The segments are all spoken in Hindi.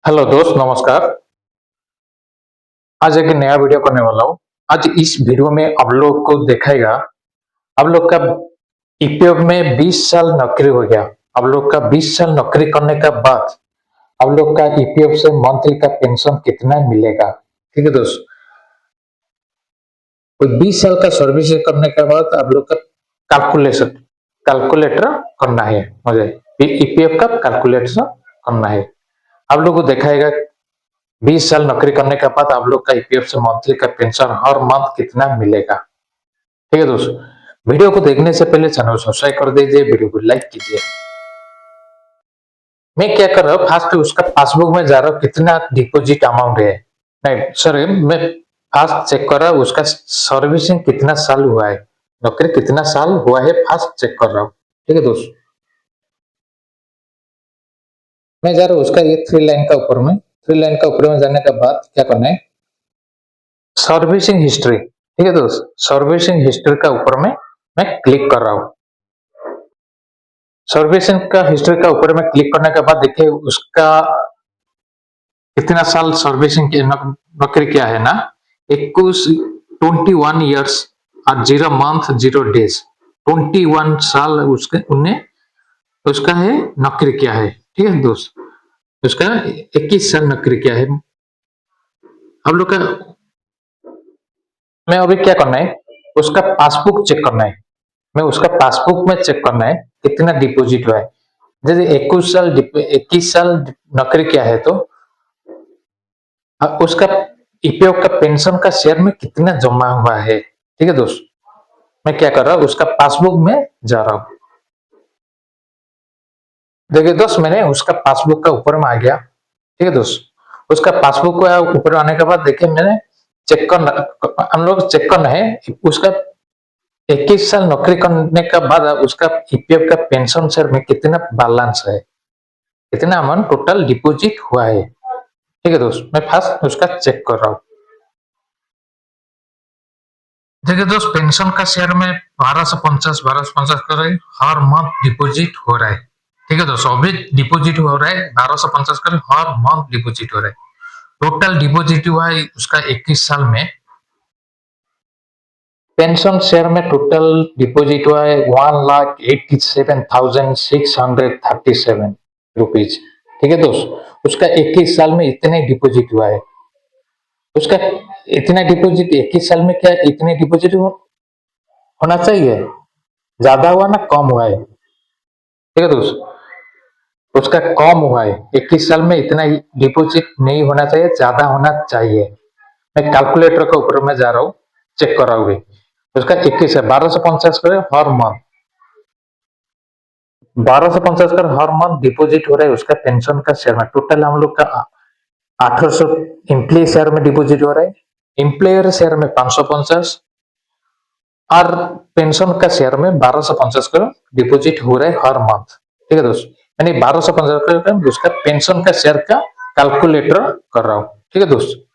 हेलो दोस्त, नमस्कार। आज एक नया वीडियो करने वाला हूँ। आज इस वीडियो में आप लोग को दिखाएगा, आप लोग का ईपीएफ में 20 साल नौकरी हो गया। आप लोग का 20 साल नौकरी करने के बाद आप लोग का ईपीएफ से मंथली का पेंशन कितना मिलेगा। ठीक है दोस्त, तो 20 साल का सर्विस करने के बाद आप लोग का कैलकुलेशन कैलकुलेटर करना है। मुझे ईपीएफ का कैलकुलेटर करना है। आप लोग को दिखाएगा 20 साल नौकरी करने के बाद आप लोग का ईपीएफ से मंथली का पेंशन हर मंथ कितना मिलेगा। ठीक है दोस्तों, वीडियो को देखने से पहले चैनल सब्सक्राइब कर दीजिए, वीडियो को लाइक कीजिए। मैं क्या कर रहा हूँ, फास्ट उसका पासबुक में जा रहा हूँ कितना डिपॉजिट अमाउंट है। नहीं सॉरी, मैं फास्ट चेक कर रहा हूँ उसका सर्विसिंग कितना साल हुआ है, नौकरी कितना साल हुआ है, फास्ट चेक कर रहा हूँ। ठीक है दोस्तों, मैं जा रहा हूँ उसका ये थ्री लाइन का ऊपर में जाने के बाद क्या करना है, सर्विसिंग हिस्ट्री। ठीक है दोस्त, सर्विसिंग हिस्ट्री का ऊपर में मैं क्लिक कर रहा हूँ। सर्विसिंग का हिस्ट्री का ऊपर में क्लिक करने के बाद देखिए उसका कितना साल सर्विसिंग की नौकरी किया है ना, 21 ईयर्स और 0 मंथ 0 डेज, 21 साल उसके उनने उसका है नौकरी किया है। ठीक है दोस्त, उसका 21 साल नौकरी किया है। अब लोग का मैं अभी क्या करना है, उसका पासबुक चेक करना है। मैं उसका पासबुक में चेक करना है कितना डिपॉजिट हुआ है। जैसे 21 साल नौकरी किया है तो उसका ईपीएफ का पेंशन का शेयर में कितना जमा हुआ है। ठीक है दोस्त, मैं क्या कर रहा हूँ, उसका पासबुक में जा रहा हूँ। देखिए दोस्त, मैंने उसका पासबुक का ऊपर में आ गया। ठीक है दोस्त, उसका पासबुक का ऊपर आने के बाद देखिए मैंने चेक करना, हम लोग चेक करना है उसका 21 साल नौकरी करने के बाद उसका ईपीएफ का पेंशन शेयर में कितना बैलेंस है, कितना अमाउंट टोटल डिपॉजिट हुआ है। ठीक है दोस्त, मैं फर्स्ट उसका चेक कर रहा हूँ। देखिए दोस्त, पेंशन का शेयर में 1250 कर रहे हर मंथ डिपॉजिट हो रहा है। ठीक है दोस्त, अभी डिपॉजिट हो रहा है 1250 कर हर मंथ डिपॉजिट हो रहा है। टोटल डिपॉजिट हुआ है उसका 21 साल में। पेंशन शेयर में टोटल डिपॉजिट हुआ है 1,87,637 रुपीज। ठीक है दोस्त, उसका 21 साल में इतने डिपॉजिट हुआ है। उसका इतना डिपॉजिट 21 साल में क्या इतने डिपॉजिट होना चाहिए, ज्यादा हुआ ना कम हुआ है। ठीक है दोस्त, उसका कम हुआ है, 21 साल में इतना डिपॉजिट नहीं होना चाहिए, ज्यादा होना चाहिए। मैं कैलकुलेटर के ऊपर में जा रहा हूँ, चेक कर रहा हूँ। उसका 21 है, 1250 करे हर मंथ, 1250 कर हर मंथ डिपॉजिट हो रहा है उसका पेंशन का शेयर में। टोटल हम लोग का 800 एम्प्लॉय शेयर में डिपॉजिट हो रहा है, एम्प्लॉयर शेयर में 550 और पेंशन का शेयर में 1250 कर डिपॉजिट हो रहा है हर मंथ। ठीक है दोस्त, यानी 1250 कर उसका पेंशन का शेयर का कैलकुलेटर कर रहा हूँ। ठीक है दोस्त,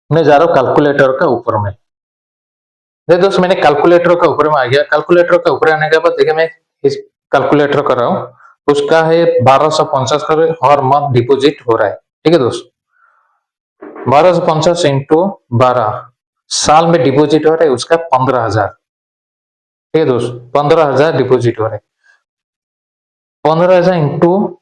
मैं जा रहा हूँ कैलकुलेटर का ऊपर में। देखिए दोस्त, मैंने कैलकुलेटर का ऊपर में आ गया। कैलकुलेटर का ऊपर आने के बाद देखिए मैं इस कैलकुलेटर कर रहा हूँ, उसका है 1250 कर हर मंथ डिपॉजिट हो रहा है। ठीक है दोस्त, 1250 इंटू 12 साल में डिपॉजिट हो रहा है उसका 15,000। ठीक है दोस्त, 15,000 डिपॉजिट हो रहा है। 15,000 इंटू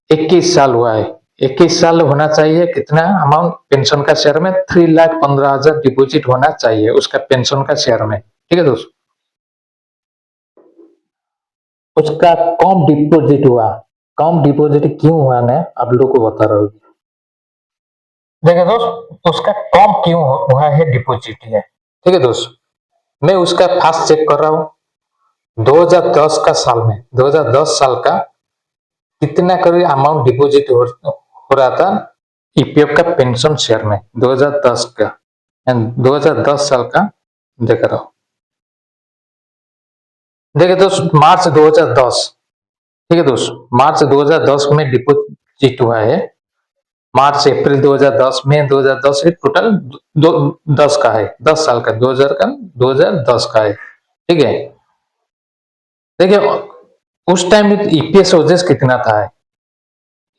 21 साल हुआ है, 21 साल होना चाहिए कितना अमाउंट पेंशन का शेयर में, 3,15,000 डिपॉजिट होना चाहिए उसका पेंशन का शेयर में। ठीक है दोस्त, उसका कम डिपॉजिट हुआ। कम डिपॉजिट क्यों हुआ ना, आप लोग को बता रहा हूँ। देखिए दोस्त, उसका कम क्यों हुआ है डिपॉजिट है। ठीक है दोस्त, मैं उसका फास्ट चेक कर रहा हूँ। 2010 का साल में 2010 साल का कितना करीब अमाउंट डिपॉजिट हो रहा था ईपीएफ का पेंशन शेयर में 2010 का, 2010 साल का देख रहा हूँ। देखिए दोस्त, मार्च 2010, ठीक है दोस्त, मार्च 2010 में डिपॉजिट हुआ है। मार्च अप्रैल 2010 में 2010 से टोटल 10 का है, 10 साल का, 2000 का 2010 का है। ठीक है, देखिए उस टाइम ईपीएस ओजेस कितना था,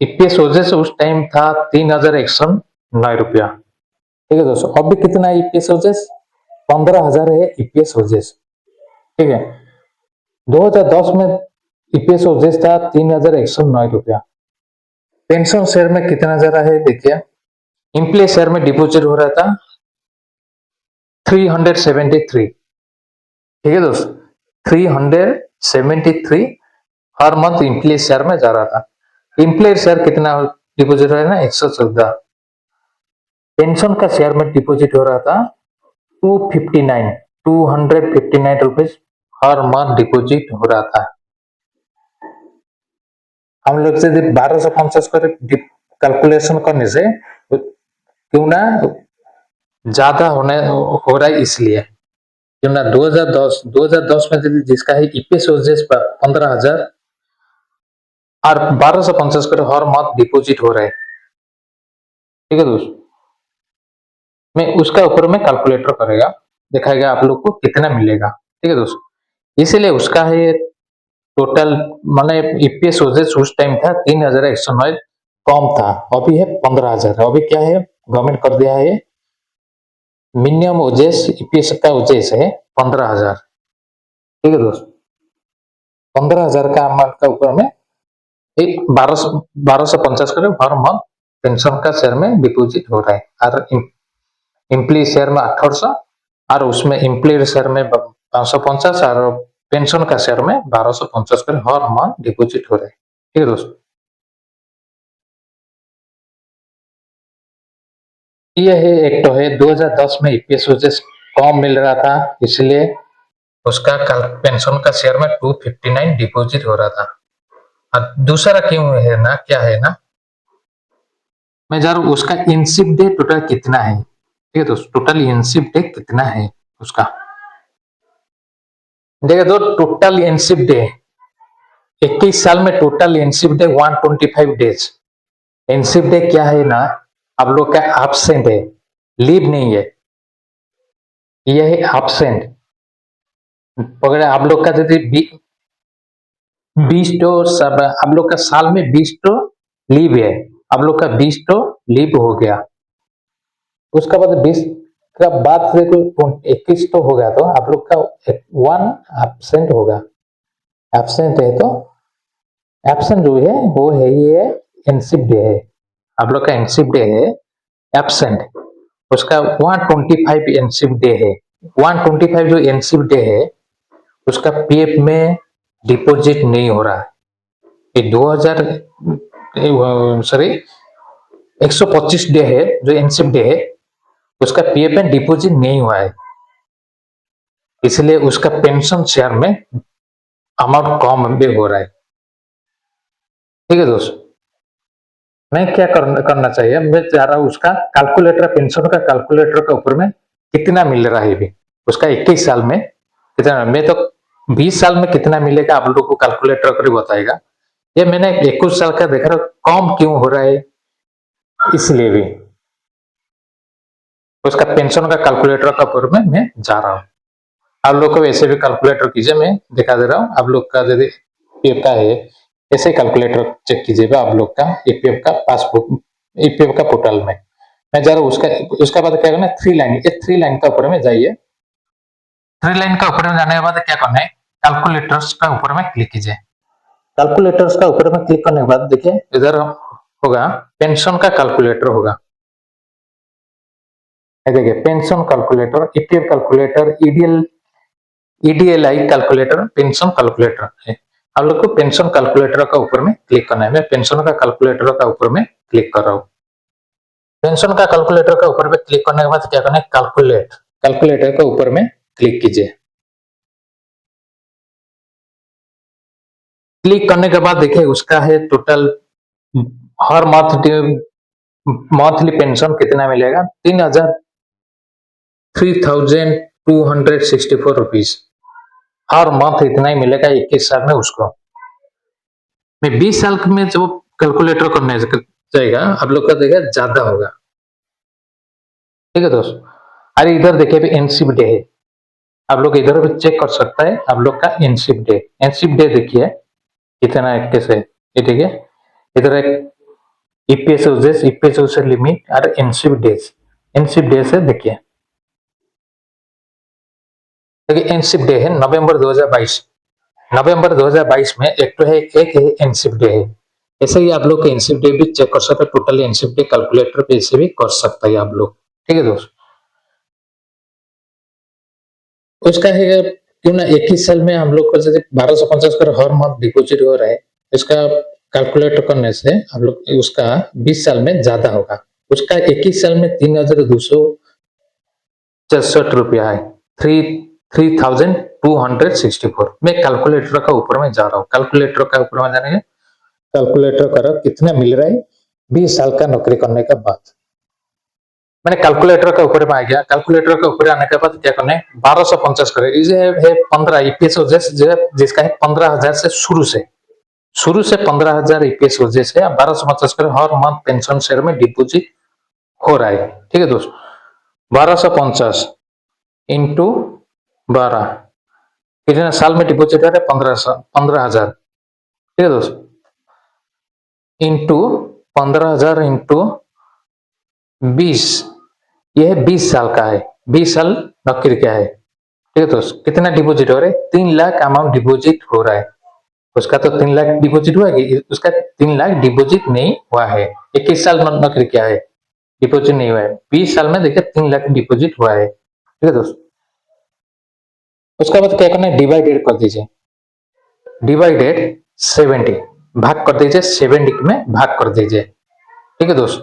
ईपीएस ओजेस उस टाइम था 3,109 रुपया। ठीक है दोस्तों, अभी कितना ईपीएस ओजेस? 15,000 है ईपीएस ओजेस। ठीक है, 2010 में ईपीएस ओजेस था 3,109 रुपया। पेंशन शेयर में कितना जा रहा है देखिए, इम्प्ले शेयर में डिपॉजिट हो रहा था 373। ठीक है दोस्तों, 373 हर मंथ इम्प्ले शेयर में जा रहा था। इम्प्ले शेयर कितना डिपॉजिट हो रहा है ना, 114। पेंशन का शेयर में डिपॉजिट हो रहा था 259 रुपीज हर मंथ डिपॉजिट हो रहा था। हम लोग से 1250 कर कैलकुलेशन करने से क्यों ना ज्यादा हो रहा है, इसलिए क्यों ना 2010 में जिसका है ईपीएस ओजेस पर 15,000 और 1250 कर हर मंथ डिपॉजिट हो रहा है। ठीक है दोस्तों, मैं उसका ऊपर में कैलकुलेटर करेगा, दिखाएगा आप लोग को कितना मिलेगा। ठीक है दोस्तों, इसीलिए उसका है टोटल माने ईपीएस ओजेस उस टाइम था 3,109 कम था, अभी है 15,000। अभी क्या है, गवर्नमेंट कर दिया है मिनिमम ओजेस, ईपीएस का ओजेस है 15,000। ठीक है दोस्तों, 15,000 का अमाउंट का ऊपर में एक 1250 करे हर मंथ पेंशन का शेयर में डिपॉजिट हो रहा है। और इम्प्ली शेयर में 1800 और उसमें इम्प्ली शेयर में 550 और पेंशन का शेयर में 1250 कर हर मंथ डिपॉजिट हो रहा है। ठीक है दोस्तों, ये है एक तो है 2010 में ईपीएस ओजेस कम मिल रहा था, इसलिए उसका पेंशन का शेयर में 259 डिपॉजिट हो रहा था। और दूसरा क्यों है ना, क्या है ना, मैं जा रहा हूँ उसका इनशिप डे टोटल कितना है। ठीक है दोस्तों, टोटल इनशिप डे कितना है उसका, देखिए तो टोटल इनशिप डे 21 साल में टोटल इनशिप डे 125 डेज। इनशिप डे क्या है ना, आप लोग का एब्सेंट है, लीव नहीं है, यह है एब्सेंट। अगर आप लोग का यदि 20 तो सब आप लोग का साल में 20 तो लीव है, आप लोग का 20 तो लीव हो गया, उसका बाद 20 का बाद से 21 तो हो गया, तो आप लोग का 1 एब्सेंट होगा। एब्सेंट है तो एब्सेंट जो है वो है ये एनसिप डे है, आप लोग का एनसिप डे है एब्सेंट, उसका 125 एनसिप डे है। 125 जो एनसिप डे है उसका पीएफ में डिपॉजिट नहीं हो रहा है। ये 2000 सॉरी 125 डे है जो एनसिप डे है, उसका पीएफ में डिपॉजिट नहीं हुआ है, इसलिए उसका पेंशन शेयर में अमाउंट कम भी हो रहा है। ठीक है दोस्तों, मैं क्या करना चाहिए, मैं चाह रहा हूं उसका कैलकुलेटर, पेंशन का कैलकुलेटर के ऊपर में कितना मिल रहा है भी, उसका 21 साल में कितना, मैं तो 20 साल में कितना मिलेगा आप लोग को कैलकुलेटर कर बताएगा। ये मैंने 21 साल का देखा रहा कम क्यों हो रहा है, इसलिए भी उसका पेंशन का कैलकुलेटर का ऊपर में मैं जा रहा हूँ। आप लोग को वैसे भी कैलकुलेटर कीजिए, मैं दिखा दे रहा हूँ। आप लोग का यदि पीएफ का है ऐसे कैलकुलेटर चेक कीजिएगा, आप लोग का ईपीएफ का पासबुक, ईपीएफ का पोर्टल में मैं जा रहा हूँ। उसका बाद क्या करना है, 3 लाइन, ये 3 लाइन का ऊपर में जाइए। 3 लाइन का ऊपर में जाने के बाद क्या करना है, कैलकुलेटर्स का ऊपर में क्लिक कीजिए। कैलकुलेटर्स का ऊपर में क्लिक करने के बाद देखिए इधर होगा पेंशन का कैलकुलेटर होगा, देखिए pension calculator, EPF calculator, EDLI calculator, pension calculator है। आप लोग को पेंशन कैलकुलेटर का ऊपर में क्लिक करना है। मैं पेंशन का कैलकुलेटर का ऊपर में क्लिक कर रहा हूँ। पेंशन का कैलकुलेटर का ऊपर में क्लिक करने के बाद क्या करना है, कैलकुलेटर के ऊपर में क्लिक कीजिए। क्लिक करने के बाद देखिए उसका है टोटल हर मंथली पेंशन कितना मिलेगा, 3,264 रुपीज हर मंथ, इतना ही मिलेगा 21 साल में उसको। मैं 20 साल में जो कैलकुलेटर करने जाएगा आप लोग का देखिए ज्यादा होगा। ठीक है दोस्तों, अरे इधर देखिए भी एनसिप डे है, आप लोग इधर भी चेक कर सकता है आप लोग का एनसिप डे। एनसिप डे देखिए कितना है, कैसे ये देखिए इधर एक ईपीएस यूजेस लिमिट और एनशिप डेज है। देखिए एनशिप डे है नवंबर 2022 में एक तो है, एक है एनशिप डे है। ऐसे ही आप लोग के एनशिप डे भी चेक कर सकते हैं, टोटल एनशिप डे कैलकुलेटर पे ऐसे भी कर सकते हैं आप लोग। ठीक है दोस्त, उसका है क्यों ना 21 साल में हम लोग को जैसे 1250 कर हर मंथ डिपॉजिट हो रहा है, इसका कैलकुलेटर करने से हम लोग उसका 20 साल में ज्यादा होगा। उसका 21 साल में 3264 रुपया है, 3264। मैं कैलकुलेटर का ऊपर में जा रहा हूँ, कैलकुलेटर का ऊपर में जाने के कैलकुलेटर करो कितना मिल रहा है 20 साल का नौकरी करने के बाद। मैंने कैलकुलेटर के ऊपर में आ गया, कैलकुलेटर के ऊपर आने के बाद क्या करना है 1250 करे, इसे है 15 ईपीएस जिसका है 15,000 से शुरू से 15,000 ईपीएस से 1250 करे हर मंथ पेंशन शेयर में डिपोजिट हो रहा है। ठीक है दोस्त, 1250 इंटू 12 कितने साल में डिपोजिट हो रहा है 15,000। ठीक है दोस्त, इंटू 15,000 इंटू 20, यह 20 साल का है, 20 साल नौकरी का है। ठीक है दोस्त, कितना डिपॉजिट हो रहा है 3 लाख अमाउंट डिपॉजिट हो रहा है। उसका तो 3 लाख डिपॉजिट हुआ है, उसका 3 लाख डिपॉजिट नहीं हुआ है। 21 साल नौकरी क्या है, डिपॉजिट नहीं हुआ है। 20 साल में देखिए 3 लाख डिपॉजिट हुआ है। ठीक है दोस्त, उसके बाद क्या करना है डिवाइडेड कर दीजिए, डिवाइडेड 70 भाग कर दीजिए, 70 में भाग कर दीजिए। ठीक है दोस्त,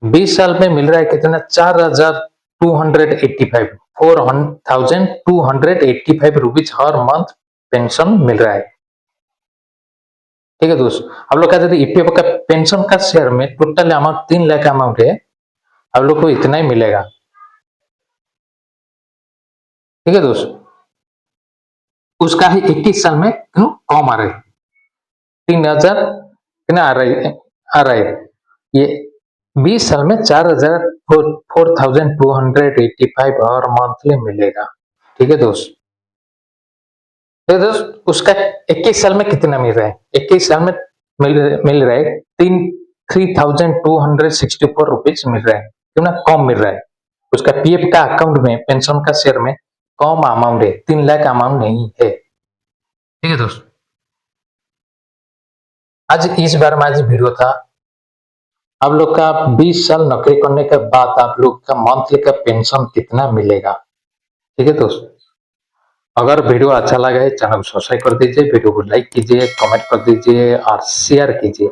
20 साल में मिल रहा है कितना 4,285 4,285 रुपीज हर मंथ पेंशन मिल रहा है। ठीक है दोस्त, आप लोग का ईपीएफ का पेंशन का शेयर में टोटल अमाउंट 3 लाख अमाउंट है, आप लोग को इतना ही मिलेगा। ठीक है दोस्त, उसका ही 21 साल में क्यों कम आ रहा है 3,000 कितना आ रहा है ये 20 साल में 4,285 और मंथली मिलेगा। ठीक है दोस्त, तो दोस्त उसका 21 साल में कितना मिल रहा है 21 साल में मिल रहा है 3,264 रुपीज मिल रहा है, क्यों ना कम मिल रहा है। उसका पीएफ का अकाउंट में पेंशन का शेयर में कम अमाउंट है, 3 लाख अमाउंट नहीं है। ठीक है दोस्त, आज इस बार में आज वीडियो था आप लोग का 20 साल नौकरी करने के बाद आप लोग का मंथली का पेंशन कितना मिलेगा। ठीक है दोस्त, अगर वीडियो अच्छा लगा है चैनल को सब्सक्राइब कर दीजिए, वीडियो को लाइक कीजिए, कमेंट कर दीजिए और शेयर कीजिए।